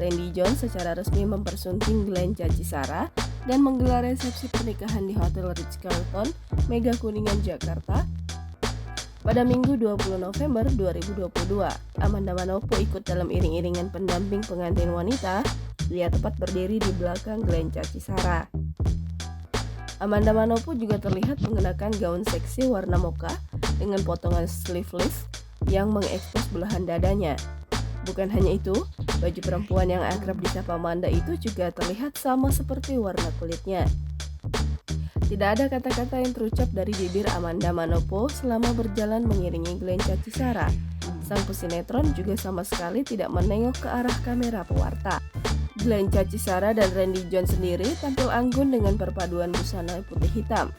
Randy John secara resmi mempersunting Glenn Cacisara dan menggelar resepsi pernikahan di Hotel Ritz-Carlton, Mega Kuningan, Jakarta pada Minggu 20 November 2022. Amanda Manopo ikut dalam iring-iringan pendamping pengantin wanita. Ia tepat berdiri di belakang Glenn Cacisara. Amanda Manopo juga terlihat mengenakan gaun seksi warna mocha dengan potongan sleeveless yang mengekspos belahan dadanya. Bukan hanya itu, baju perempuan yang akrab disapa Amanda itu juga terlihat sama seperti warna kulitnya. Tidak ada kata-kata yang terucap dari bibir Amanda Manopo selama berjalan mengiringi Glenn Cacisara. Sang pesinetron juga sama sekali tidak menengok ke arah kamera pewarta. Glenn Cacisara dan Randy John sendiri tampil anggun dengan perpaduan busana putih hitam.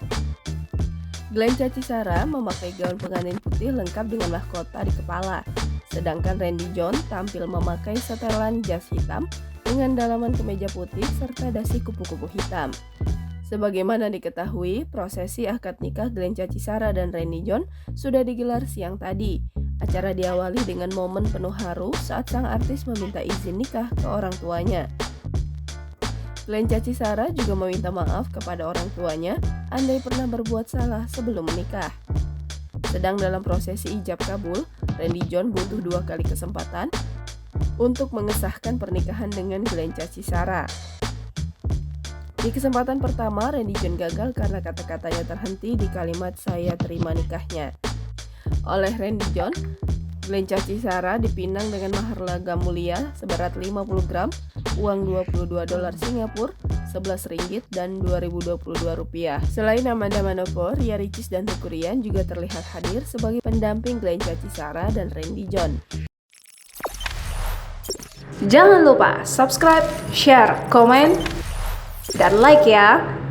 Glenn Cacisara memakai gaun pengantin putih lengkap dengan mahkota di kepala, sedangkan Randy John tampil memakai setelan jas hitam dengan dalaman kemeja putih serta dasi kupu-kupu hitam. Sebagaimana diketahui, prosesi akad nikah Glenn Cacisara dan Randy John sudah digelar siang tadi. Acara diawali dengan momen penuh haru saat sang artis meminta izin nikah ke orang tuanya. Glenn Cacisara juga meminta maaf kepada orang tuanya andai pernah berbuat salah sebelum menikah. Sedang dalam prosesi ijab kabul, Randy John butuh 2 kali kesempatan untuk mengesahkan pernikahan dengan Glenn Cacisara. Di kesempatan pertama, Randy John gagal karena kata-katanya terhenti di kalimat "saya terima nikahnya". Oleh Randy John, Glenn Cacisara dipinang dengan mahar logam mulia seberat 50 gram, uang 22 dolar Singapura, 11 ringgit, dan 2022 rupiah. Selain Amanda Manopo, Ria Ricis dan Teuku Ryan juga terlihat hadir sebagai pendamping Glenn Cacisara dan Randy John. Jangan lupa subscribe, share, komen, dan like ya!